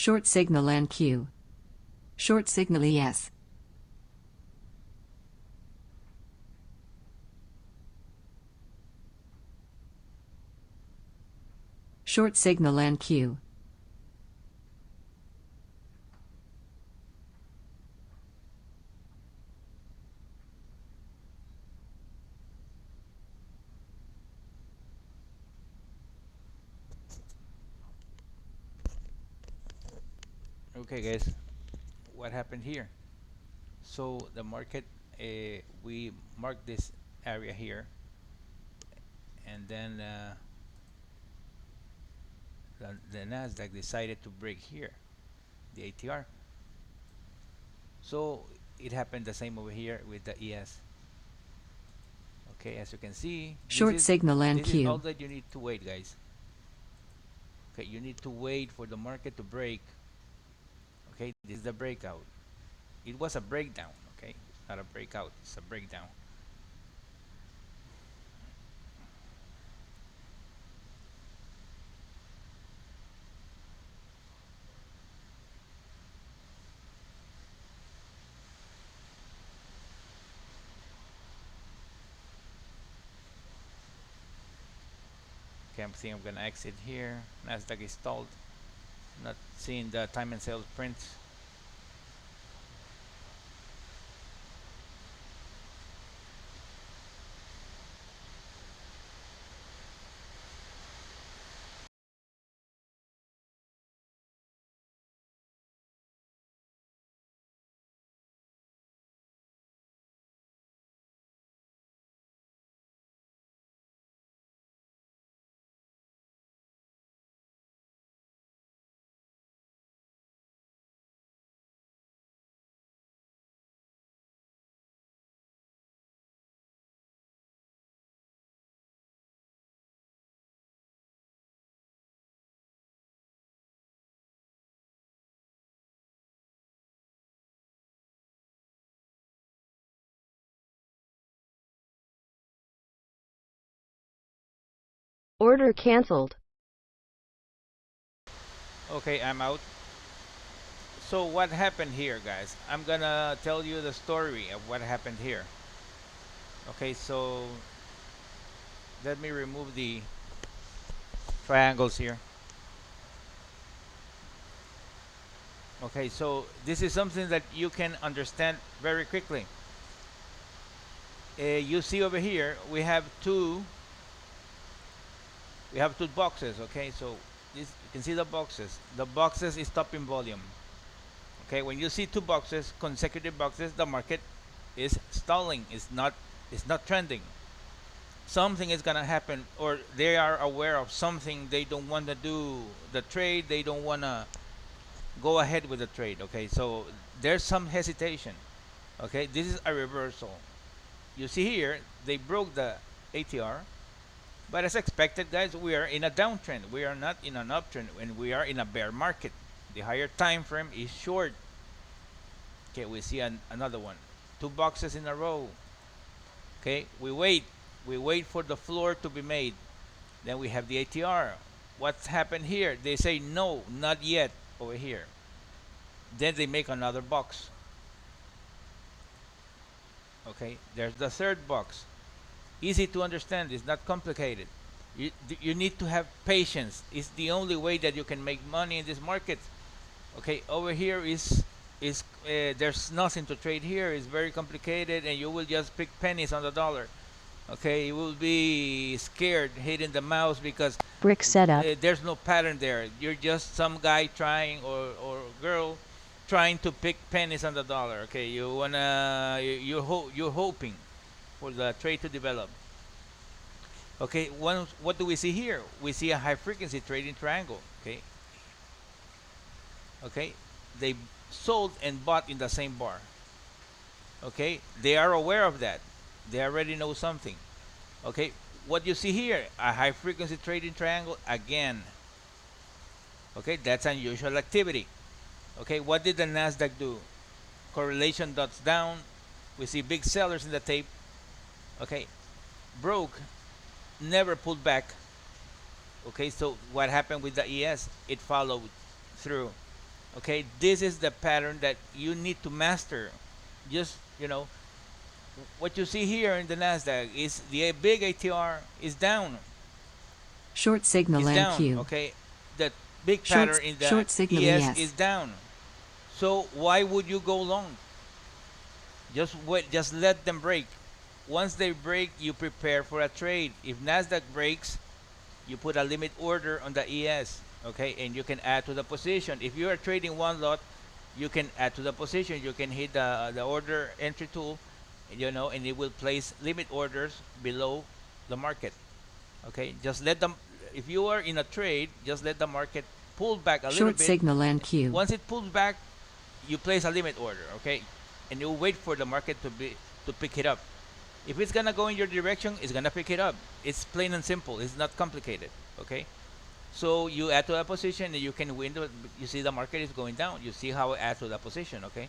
Short signal NQ. Short signal ES. Short signal NQ. Okay, guys, what happened here? So the market, we marked this area here, and then the Nasdaq decided to break here, the ATR. So it happened the same over here with the ES. Okay, as you can see, Short signal this is all NQ. that you need to wait, guys. Okay, you need to wait for the market to break. Okay, this is the breakout. It was a breakdown. Okay, not a breakout. It's a breakdown. Okay, I'm seeing I'm gonna exit here. Nasdaq is stalled. Not seeing the time and sales prints. Order cancelled. Okay, I'm out. So what happened here, guys? I'm gonna tell you the story of what happened here. Okay, so let me remove the triangles here. Okay, so this is something that you can understand very quickly. You see over here we have two boxes. Okay, so this, you can see the boxes. The boxes is stopping volume. Okay, when you see two boxes, consecutive boxes, the market is stalling. It's not trending. Something is gonna happen, or they are aware of something. They don't want to do the trade. They don't want to go ahead with the trade. Okay, so there's some hesitation. Okay, this is a reversal. You see here, they broke the ATR, but as expected, guys, we are in a downtrend. We are not in an uptrend, and we are in a bear market. The higher time frame is short. Okay, we see another one. Two boxes in a row. Okay, we wait for the floor to be made. Then we have the ATR. What's happened here? They say no, not yet over here. Then they make another box. Okay, there's the third box. Easy to understand. It's not complicated. You need to have patience. It's the only way that you can make money in this market. Okay, over here is there's nothing to trade here. It's very complicated, and you will just pick pennies on the dollar. Okay, you will be scared hitting the mouse because Brick setup. there's no pattern there. You're just some guy trying, or girl trying to pick pennies on the dollar. Okay, you're hoping for the trade to develop. Okay, what do we see here? We see a high frequency trading triangle. Okay, they sold and bought in the same bar. Okay, they are aware of that. They already know something. Okay, what you see here, a high frequency trading triangle again. Okay, that's unusual activity. Okay, what did the Nasdaq do? Correlation dots down. We see big sellers in the tape. Okay, broke, never pulled back. Okay, so what happened with the ES? It followed through. Okay, this is the pattern that you need to master. Just, what you see here in the Nasdaq is the big ATR is down. Short signal Is and down. Q. Okay, the big pattern in the Short signal ES ES. is down. So why would you go long? Just wait. Just let them break. Once they break, you prepare for a trade. If Nasdaq breaks, you put a limit order on the ES. Okay, and you can add to the position. If you are trading one lot, you can add to the position. You can hit the order entry tool, and it will place limit orders below the market. Okay, just let them. If you are in a trade, just let the market pull back a little Short bit. signal and Q. Once it pulls back, you place a limit order. Okay, and you wait for the market to pick it up. If it's gonna go in your direction, it's gonna pick it up. It's plain and simple. It's not complicated. Okay, so you add to a position and you can win. You see the market is going down. You see how I add to the position. Okay,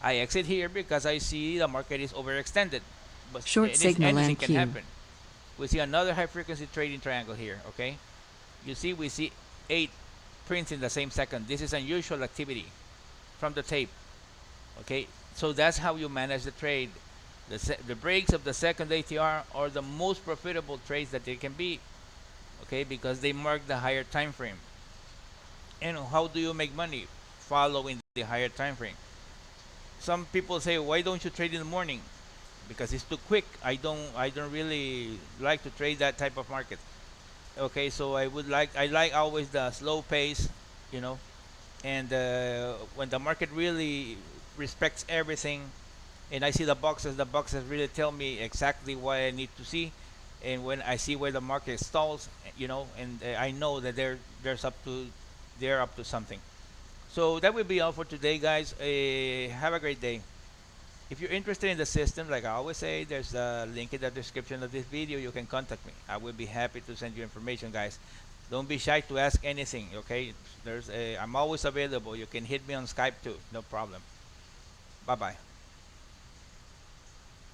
I exit here because I see the market is overextended, but Short signal anything and can Q. happen. We see another high frequency trading triangle here. Okay, you see we see 8 prints in the same second. This is unusual activity from the tape. Okay, so that's how you manage the trade. The breaks of the second ATR are the most profitable trades that they can be. Okay, because they mark the higher time frame. And how do you make money? Following the higher time frame. Some people say, why don't you trade in the morning? Because it's too quick. I don't really like to trade that type of market. Okay, so I like always the slow pace, you know, and when the market really respects everything, and I see the boxes really tell me exactly what I need to see, and when I see where the market stalls, and I know that they're up to something. So that will be all for today, guys. Have a great day. If you're interested in the system, like I always say, there's a link in the description of this video. You can contact me. I will be happy to send you information, guys. Don't be shy to ask anything, okay? I'm always available. You can hit me on Skype too, no problem. Bye bye.